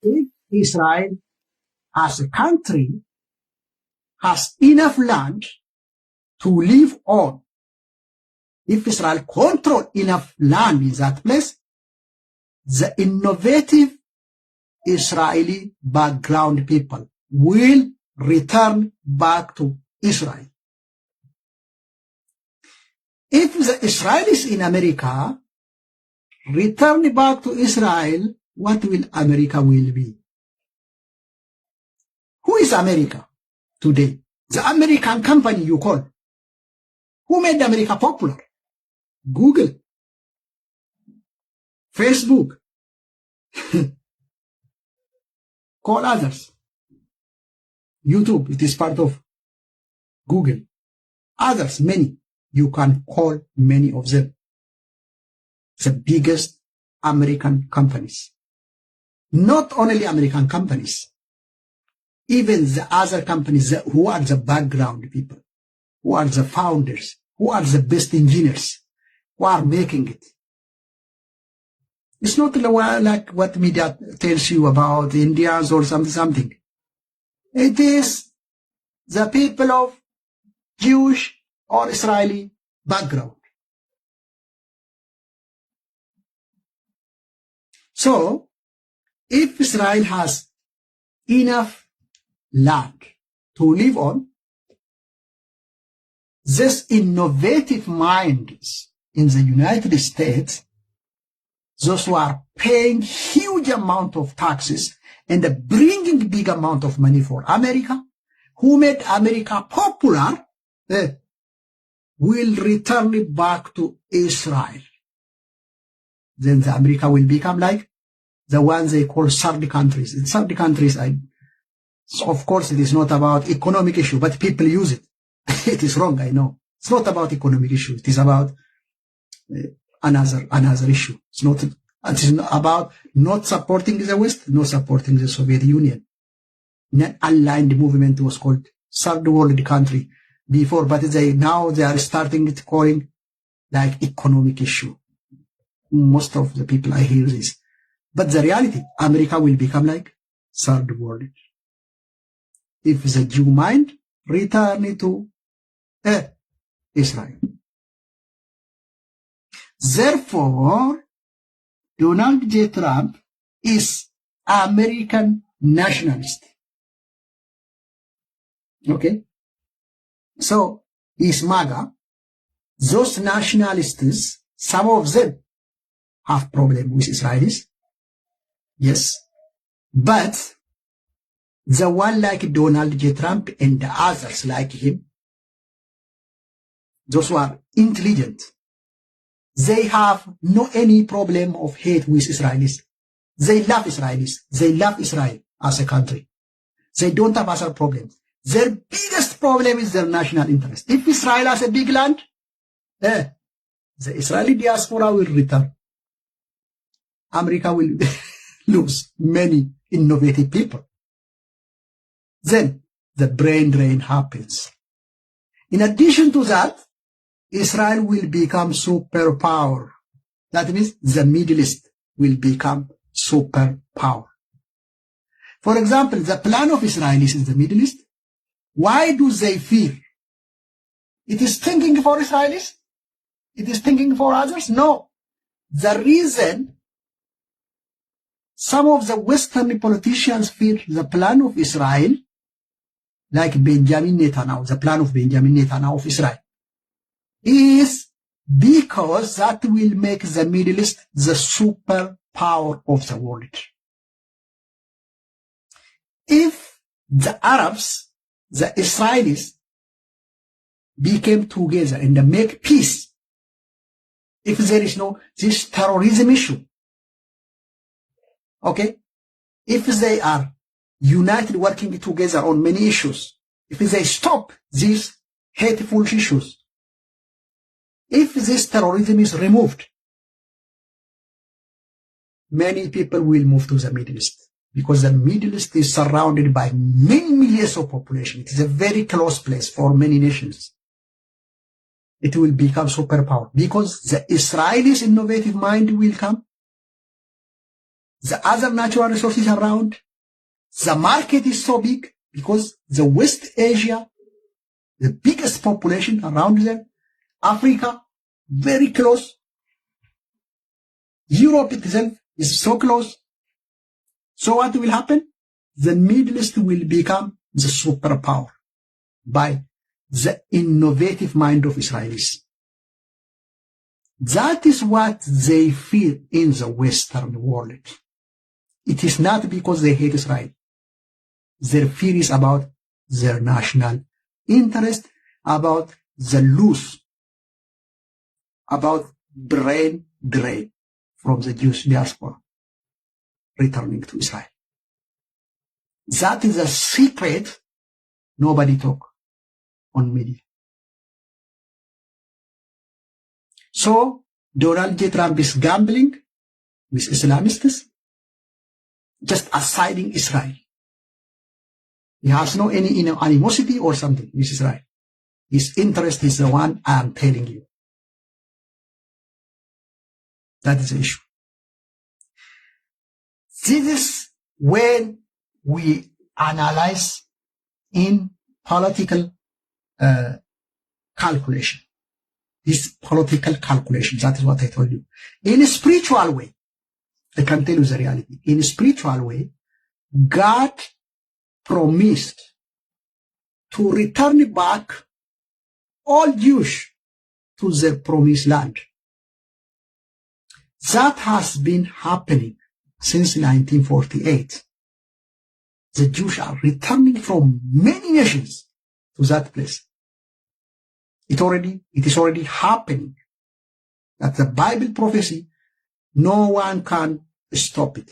if Israel as a country has enough land to live on, if Israel control enough land in that place, the innovative Israeli background people will return back to Israel. If the Israelis in America return back to Israel, what will America will be? Who is America today? The American company you call. Who made America popular? Google, Facebook, call others. YouTube, it is part of Google. Others, many. You can call many of them. The biggest American companies. Not only American companies, even the other companies who are the background people, who are the founders, who are the best engineers, who are making it. It's not like what media tells you about Indians or something. It is the people of Jewish or Israeli background. So, if Israel has enough land to live on, this innovative minds in the United States, those who are paying huge amount of taxes and bringing big amount of money for America, who made America popular, will return back to Israel. Then the America will become like the ones they call third countries. In third countries, so of course, it is not about economic issue, but people use it. It is wrong, I know. It's not about economic issue. It is about another issue. It is not about not supporting the West, not supporting the Soviet Union. Non-aligned movement was called third world country before, but now they are starting it calling like economic issue. Most of the people I hear this. But the reality, America will become like third world. If the Jew mind, return to Israel. Therefore, Donald J. Trump is American nationalist. Okay? So, he's MAGA. Those nationalists, some of them have problem with Israelis. Yes. But the one like Donald J. Trump and the others like him, those who are intelligent, they have no any problem of hate with Israelis. They love Israelis. They love Israel as a country. They don't have other problems. Their biggest problem is their national interest. If Israel has a big land, the Israeli diaspora will return. America will lose many innovative people. Then the brain drain happens. In addition to that, Israel will become superpower. That means the Middle East will become superpower. For example, the plan of Israelis in the Middle East, why do they fear? It is thinking for Israelis? It is thinking for others? No. The reason some of the Western politicians fear the plan of Israel, like Benjamin Netanyahu, the plan of Benjamin Netanyahu of Israel, is because that will make the Middle East the superpower of the world. If the Arabs, the Israelis, became together and make peace, if there is no this terrorism issue, okay, if they are united working together on many issues, if they stop these hateful issues, if this terrorism is removed, many people will move to the Middle East because the Middle East is surrounded by many millions of population. It is a very close place for many nations. It will become superpower because the Israelis' innovative mind will come. the other natural resources around. The market is so big because the West Asia, the biggest population around there, Africa, very close. Europe itself is so close. So what will happen? The Middle East will become the superpower by the innovative mind of Israelis. That is what they feel in the Western world. It is not because they hate Israel. Their fear is about their national interest, about the loss, about brain drain from the Jewish diaspora returning to Israel. That is a secret nobody talk on media. So Donald J. Trump is gambling with Islamists, just assiding Israel. He has no any animosity or something with Israel. His interest is the one I am telling you. That is the issue. This is when we analyze in political calculation. This political calculation, that is what I told you. In a spiritual way, I can tell you the reality. In a spiritual way, God promised to return back all Jews to their promised land. That has been happening since 1948. The Jews are returning from many nations to that place. It is already happening. That's a Bible prophecy. No one can stop it.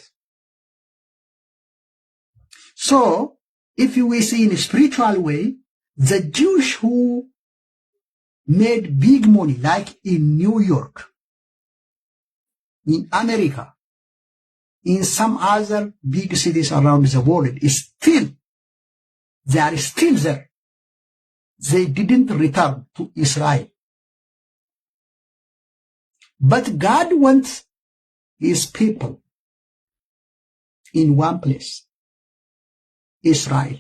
So, if we see in a spiritual way, the Jews who made big money, like in New York, in America, in some other big cities around the world, they are still there. They didn't return to Israel. But God wants his people in one place, Israel,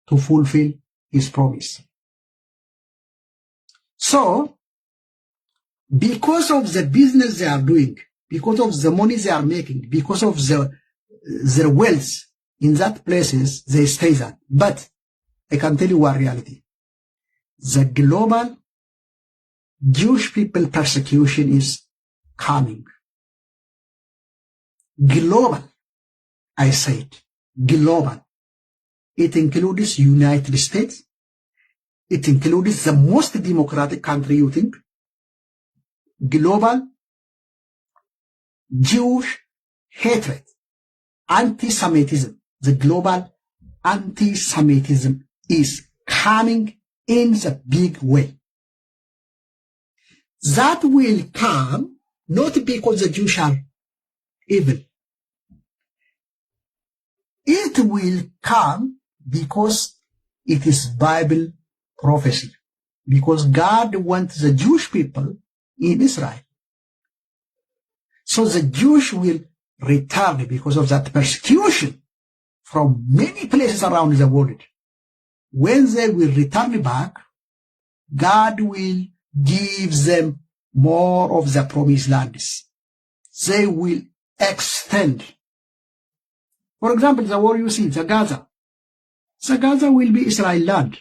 to fulfill his promise. So, because of the business they are doing, because of the money they are making, because of their wealth in that places, they stay there. But I can tell you one reality. The global Jewish people persecution is coming. Global. I said global. It includes United States. It includes the most democratic country you think. Global Jewish hatred, anti-Semitism. The global anti-Semitism is coming in the big way. That will come not because the Jews are evil. It will come because it is Bible prophecy. Because God wants the Jewish people in Israel. So the Jews will return because of that persecution from many places around the world. When they will return back, God will give them more of the promised lands. They will extend. For example, the war you see, the Gaza. The Gaza will be Israel land.